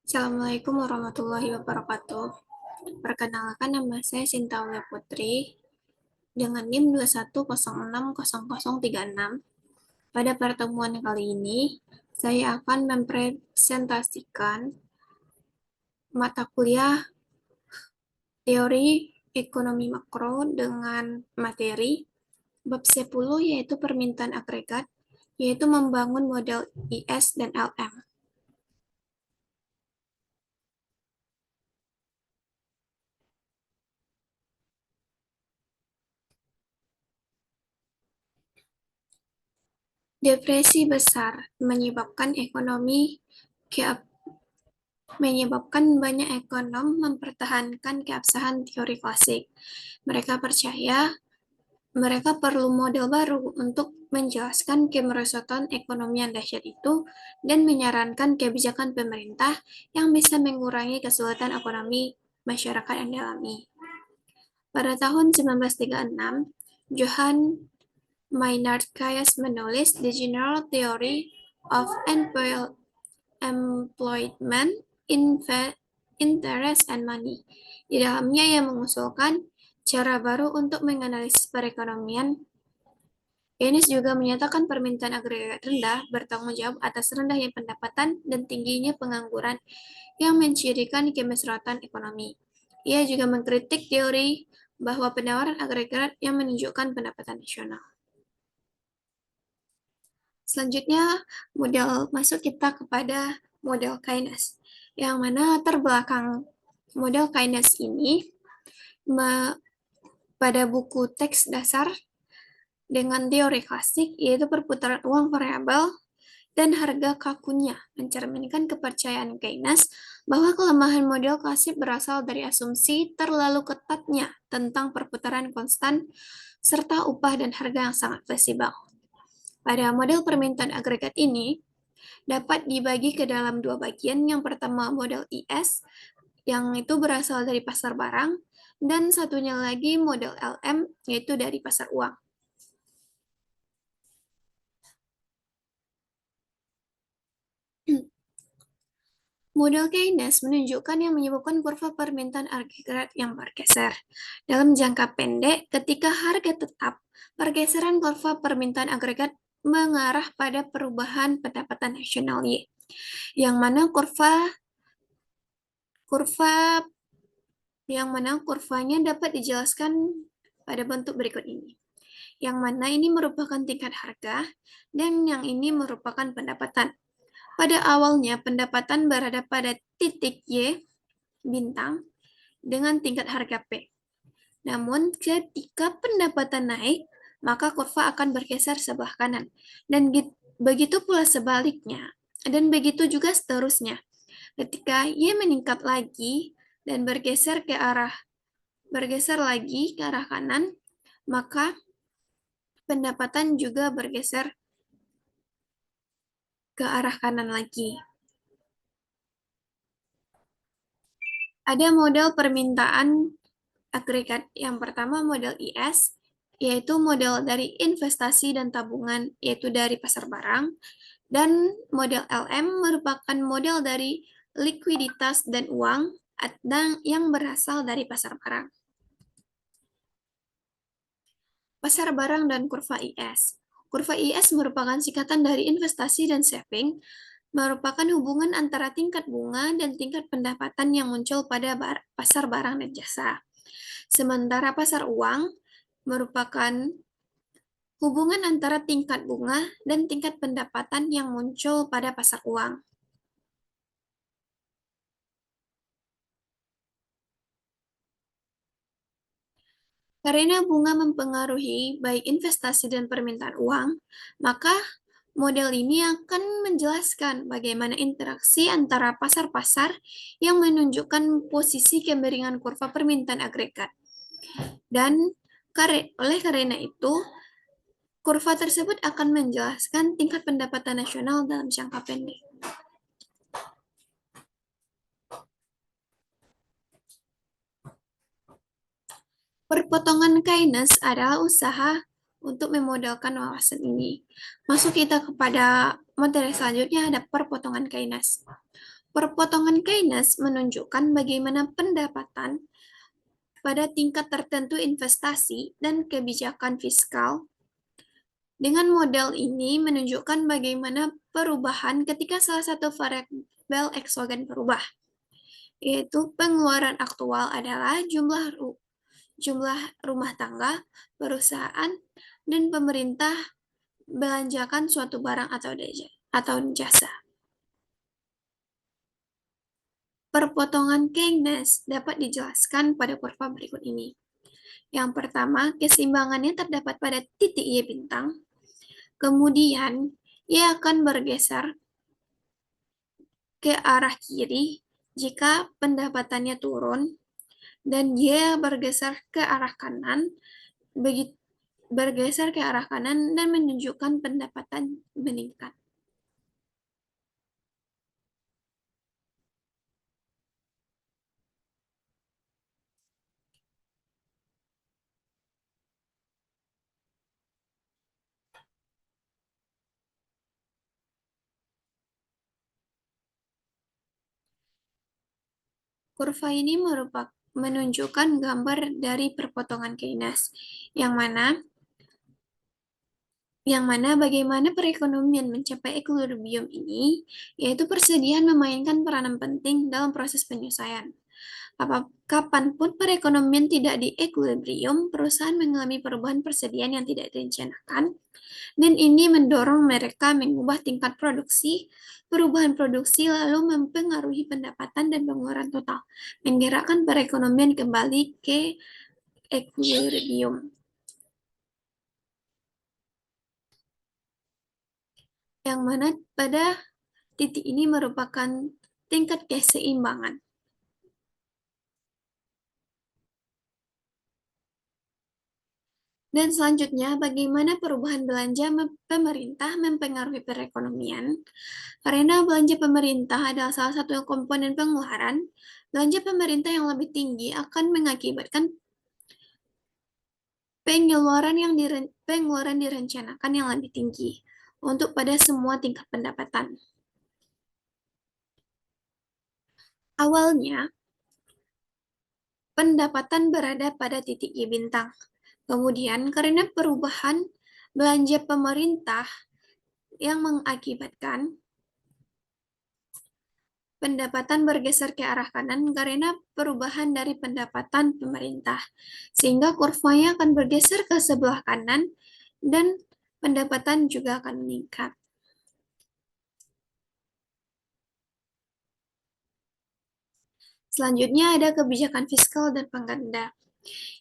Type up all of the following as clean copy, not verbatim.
Assalamualaikum warahmatullahi wabarakatuh. Perkenalkan, nama saya Sinta Aulia Putri dengan NIM 210600036. Pada pertemuan kali ini, saya akan mempresentasikan mata kuliah Teori Ekonomi Makro dengan materi bab 10, yaitu permintaan agregat, yaitu membangun model IS dan LM. Depresi besar menyebabkan banyak ekonom mempertahankan keabsahan teori klasik. Mereka percaya mereka perlu model baru untuk menjelaskan kemerosotan ekonomi yang dahsyat itu dan menyarankan kebijakan pemerintah yang bisa mengurangi kesulitan ekonomi masyarakat yang dialami. Pada tahun 1936, Johann Maynard Keynes menulis The General Theory of Employment, Interest, and Money. Di dalamnya ia mengusulkan cara baru untuk menganalisis perekonomian. Keynes juga menyatakan permintaan agregat rendah bertanggung jawab atas rendahnya pendapatan dan tingginya pengangguran yang mencirikan kemerosotan ekonomi. Ia juga mengkritik teori bahwa penawaran agregat yang menunjukkan pendapatan nasional. Selanjutnya, masuk kita kepada model Keynes, yang mana terbelakang model Keynes ini pada buku teks dasar dengan teori klasik, yaitu perputaran uang variabel dan harga kakunya, mencerminkan kepercayaan Keynes bahwa kelemahan model klasik berasal dari asumsi terlalu ketatnya tentang perputaran konstan serta upah dan harga yang sangat fleksibel. Pada model permintaan agregat ini dapat dibagi ke dalam dua bagian. Yang pertama model IS, yang itu berasal dari pasar barang, dan satunya lagi model LM, yaitu dari pasar uang. Model Keynes menunjukkan yang menyebabkan kurva permintaan agregat yang bergeser. Dalam jangka pendek, ketika harga tetap, pergeseran kurva permintaan agregat mengarah pada perubahan pendapatan nasional Y, yang mana kurvanya dapat dijelaskan pada bentuk berikut ini. Yang mana ini merupakan tingkat harga dan yang ini merupakan pendapatan. Pada awalnya, pendapatan berada pada titik Y bintang dengan tingkat harga P. Namun, ketika pendapatan naik, maka kurva akan bergeser sebelah kanan. Dan begitu pula sebaliknya. Dan begitu juga seterusnya. Ketika Y meningkat lagi dan bergeser lagi ke arah kanan, maka pendapatan juga bergeser ke arah kanan lagi. Ada model permintaan agregat. Yang pertama model IS, yaitu model dari investasi dan tabungan, yaitu dari pasar barang. Dan model LM merupakan model dari likuiditas dan uang yang berasal dari pasar barang. Pasar barang dan kurva IS. Kurva IS merupakan singkatan dari investasi dan saving, merupakan hubungan antara tingkat bunga dan tingkat pendapatan yang muncul pada pasar barang dan jasa. Sementara pasar uang merupakan hubungan antara tingkat bunga dan tingkat pendapatan yang muncul pada pasar uang. Karena bunga mempengaruhi baik investasi dan permintaan uang, maka model ini akan menjelaskan bagaimana interaksi antara pasar-pasar yang menunjukkan posisi kemiringan kurva permintaan agregat. Dan oleh karena itu, kurva tersebut akan menjelaskan tingkat pendapatan nasional dalam jangka pendek. Perpotongan Keynes adalah usaha untuk memodelkan wawasan ini. Masuk kita kepada materi selanjutnya, ada perpotongan Keynes. Perpotongan Keynes menunjukkan bagaimana pendapatan pada tingkat tertentu investasi dan kebijakan fiskal. Dengan model ini menunjukkan bagaimana perubahan ketika salah satu variabel eksogen berubah, yaitu pengeluaran aktual adalah jumlah rumah tangga, perusahaan, dan pemerintah belanjakan suatu barang atau jasa. Perpotongan Keynes dapat dijelaskan pada kurva berikut ini. Yang pertama, keseimbangannya terdapat pada titik Y bintang, kemudian ia akan bergeser ke arah kiri jika pendapatannya turun, dan dia bergeser ke arah kanan dan menunjukkan pendapatan meningkat. Kurva ini menunjukkan gambar dari perpotongan Keynes, yang mana bagaimana perekonomian mencapai equilibrium ini, yaitu persediaan memainkan peranan penting dalam proses penyelesaian. Kapanpun perekonomian tidak di equilibrium, perusahaan mengalami perubahan persediaan yang tidak direncanakan, dan ini mendorong mereka mengubah tingkat produksi. Perubahan produksi lalu mempengaruhi pendapatan dan pengeluaran total, menggerakkan perekonomian kembali ke equilibrium, yang mana pada titik ini merupakan tingkat keseimbangan. Dan selanjutnya, bagaimana perubahan belanja pemerintah mempengaruhi perekonomian? Karena belanja pemerintah adalah salah satu komponen pengeluaran, belanja pemerintah yang lebih tinggi akan mengakibatkan pengeluaran direncanakan yang lebih tinggi untuk pada semua tingkat pendapatan. Awalnya, pendapatan berada pada titik Y bintang. Kemudian, karena perubahan belanja pemerintah yang mengakibatkan pendapatan bergeser ke arah kanan karena perubahan dari pendapatan pemerintah, sehingga kurvanya akan bergeser ke sebelah kanan dan pendapatan juga akan meningkat. Selanjutnya ada kebijakan fiskal dan pengganda.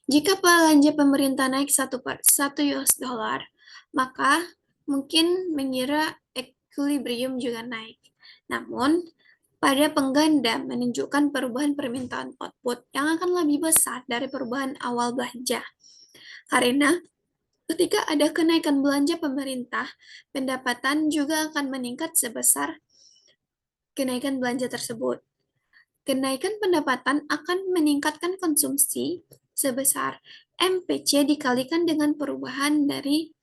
Jika belanja pemerintah naik 1 US dollar, maka mungkin mengira equilibrium juga naik. Namun, pada pengganda menunjukkan perubahan permintaan output yang akan lebih besar dari perubahan awal belanja. Karena ketika ada kenaikan belanja pemerintah, pendapatan juga akan meningkat sebesar kenaikan belanja tersebut. Kenaikan pendapatan akan meningkatkan konsumsi sebesar MPC dikalikan dengan perubahan dari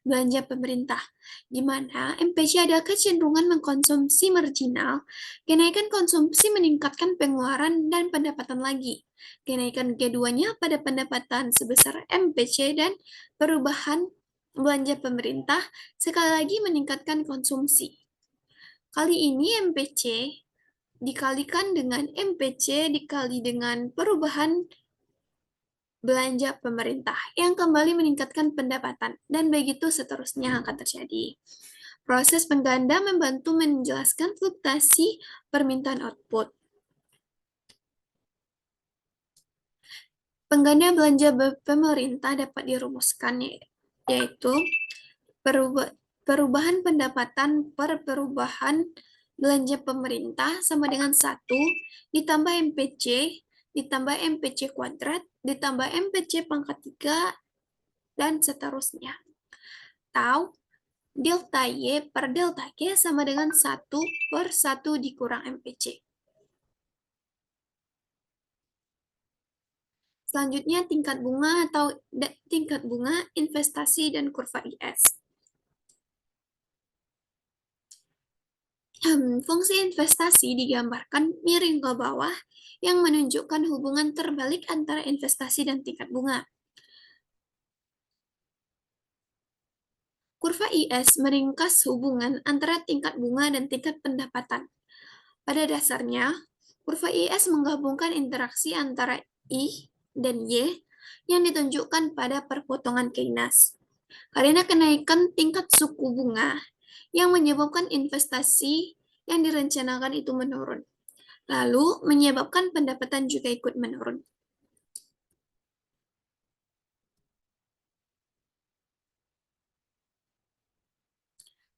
belanja pemerintah, di mana MPC ada kecenderungan mengkonsumsi marginal. Kenaikan konsumsi meningkatkan pengeluaran dan pendapatan lagi. Kenaikan keduanya pada pendapatan sebesar MPC dan perubahan belanja pemerintah sekali lagi meningkatkan konsumsi. Kali ini MPC dikalikan dengan MPC dikali dengan perubahan belanja pemerintah yang kembali meningkatkan pendapatan, dan begitu seterusnya akan terjadi. Proses pengganda membantu menjelaskan fluktuasi permintaan output. Pengganda belanja pemerintah dapat dirumuskan, yaitu perubahan pendapatan per perubahan belanja pemerintah sama dengan 1 ditambah MPC ditambah MPC kuadrat ditambah MPC pangkat 3 dan seterusnya. Atau delta Y per delta G sama dengan 1 per 1 dikurang MPC. Selanjutnya tingkat bunga investasi dan kurva IS. Fungsi investasi digambarkan miring ke bawah yang menunjukkan hubungan terbalik antara investasi dan tingkat bunga. Kurva IS meringkas hubungan antara tingkat bunga dan tingkat pendapatan. Pada dasarnya, kurva IS menggabungkan interaksi antara I dan Y yang ditunjukkan pada perpotongan Keynes. Karena kenaikan tingkat suku bunga yang menyebabkan investasi yang direncanakan itu menurun, lalu menyebabkan pendapatan juga ikut menurun.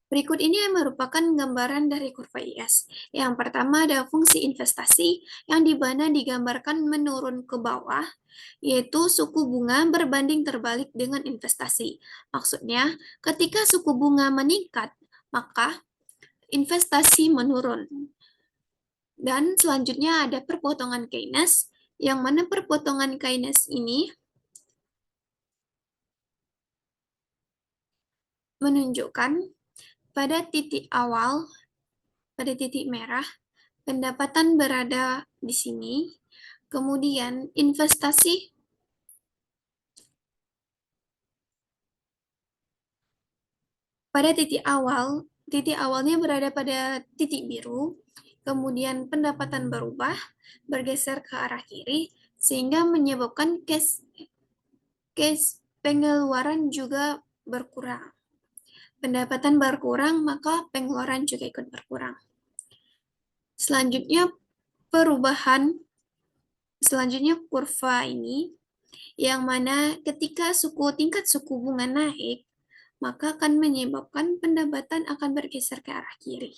Berikut ini merupakan gambaran dari kurva IS. Yang pertama ada fungsi investasi yang dimana digambarkan menurun ke bawah, yaitu suku bunga berbanding terbalik dengan investasi. Maksudnya, ketika suku bunga meningkat, maka investasi menurun. Dan selanjutnya ada perpotongan Keynes, yang mana perpotongan Keynes ini menunjukkan pada titik awal, pada titik merah, pendapatan berada di sini, kemudian investasi pada titik awalnya berada pada titik biru, kemudian pendapatan berubah, bergeser ke arah kiri, sehingga menyebabkan case pengeluaran juga berkurang. Pendapatan berkurang, maka pengeluaran juga ikut berkurang. Selanjutnya selanjutnya kurva ini, yang mana ketika tingkat suku bunga naik, maka akan menyebabkan pendapatan akan bergeser ke arah kiri,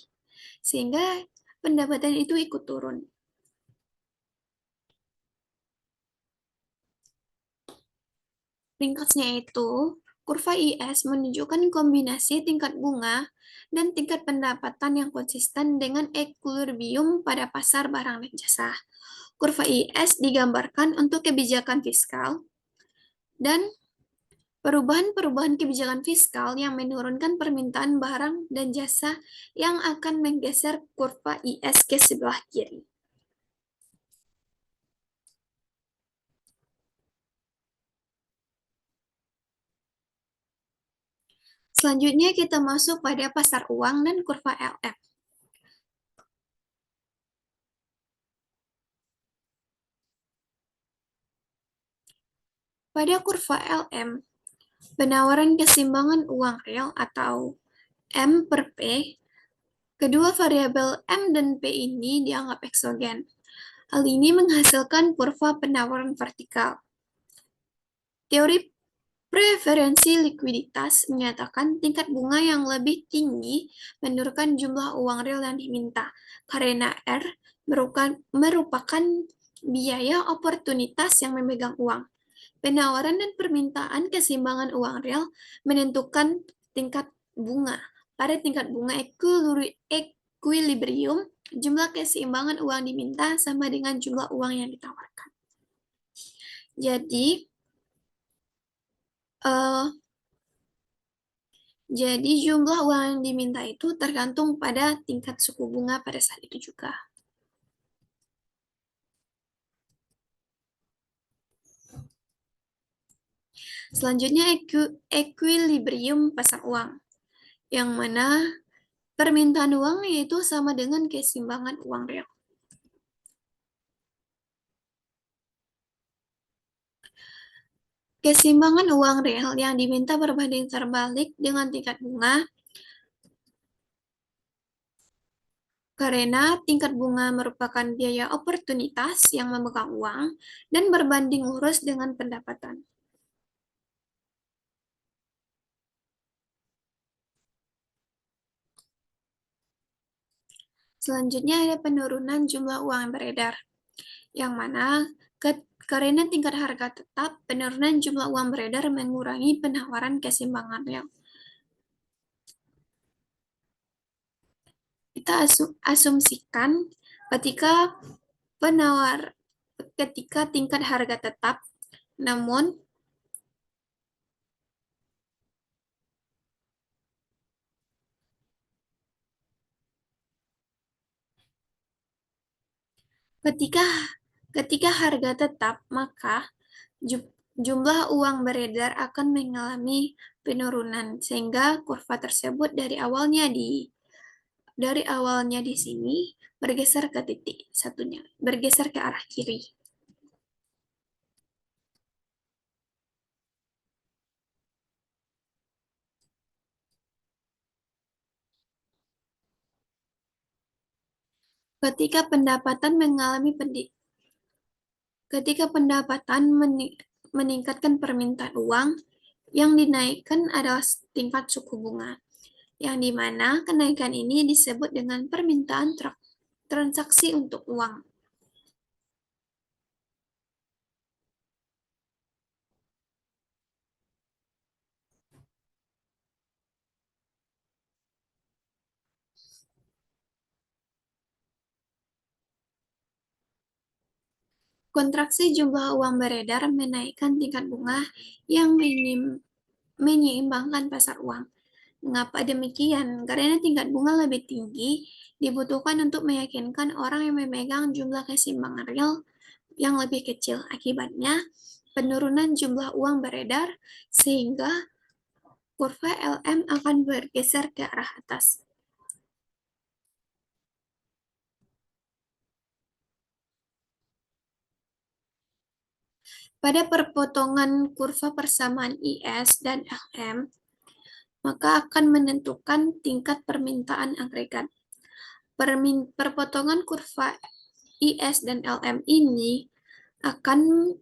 sehingga pendapatan itu ikut turun. Ringkasnya itu, kurva IS menunjukkan kombinasi tingkat bunga dan tingkat pendapatan yang konsisten dengan ekuilibrium pada pasar barang dan jasa. Kurva IS digambarkan untuk kebijakan fiskal dan perubahan-perubahan kebijakan fiskal yang menurunkan permintaan barang dan jasa yang akan menggeser kurva IS ke sebelah kiri. Selanjutnya kita masuk pada pasar uang dan kurva LM. Pada kurva LM, penawaran keseimbangan uang real atau M per P, kedua variabel M dan P ini dianggap eksogen. Hal ini menghasilkan kurva penawaran vertikal. Teori preferensi likuiditas menyatakan tingkat bunga yang lebih tinggi menurunkan jumlah uang real yang diminta, karena R merupakan biaya oportunitas yang memegang uang. Penawaran dan permintaan keseimbangan uang real menentukan tingkat bunga. Pada tingkat bunga equilibrium, jumlah keseimbangan uang diminta sama dengan jumlah uang yang ditawarkan. Jadi, jumlah uang yang diminta itu tergantung pada tingkat suku bunga pada saat itu juga. Selanjutnya equilibrium pasar uang, yang mana permintaan uang yaitu sama dengan keseimbangan uang real. Keseimbangan uang real yang diminta berbanding terbalik dengan tingkat bunga karena tingkat bunga merupakan biaya oportunitas yang memegang uang dan berbanding lurus dengan pendapatan. Selanjutnya ada penurunan jumlah uang yang beredar, yang mana karena tingkat harga tetap, penurunan jumlah uang beredar mengurangi penawaran keseimbangan real. Kita asumsikan ketika tingkat harga tetap, namun Ketika ketika harga tetap, maka jumlah uang beredar akan mengalami penurunan sehingga kurva tersebut dari awalnya di sini bergeser ke titik satunya, bergeser ke arah kiri. Ketika pendapatan mengalami ketika pendapatan meningkatkan permintaan uang, yang dinaikkan adalah tingkat suku bunga, yang dimana kenaikan ini disebut dengan permintaan transaksi untuk uang. Kontraksi jumlah uang beredar menaikkan tingkat bunga yang menyeimbangkan pasar uang. Mengapa demikian? Karena tingkat bunga lebih tinggi dibutuhkan untuk meyakinkan orang yang memegang jumlah keseimbangan real yang lebih kecil. Akibatnya, penurunan jumlah uang beredar sehingga kurva LM akan bergeser ke arah atas. Pada perpotongan kurva persamaan IS dan LM, maka akan menentukan tingkat permintaan agregat. Perpotongan kurva IS dan LM ini akan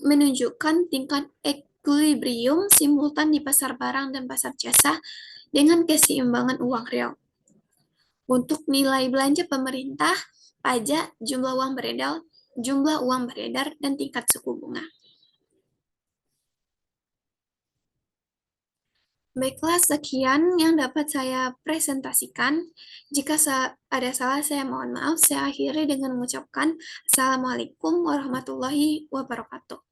menunjukkan tingkat equilibrium simultan di pasar barang dan pasar jasa dengan keseimbangan uang real. Untuk nilai belanja pemerintah, pajak, jumlah uang beredar, dan tingkat suku bunga. Baiklah, sekian yang dapat saya presentasikan. Jika ada salah, saya mohon maaf. Saya akhiri dengan mengucapkan Assalamualaikum warahmatullahi wabarakatuh.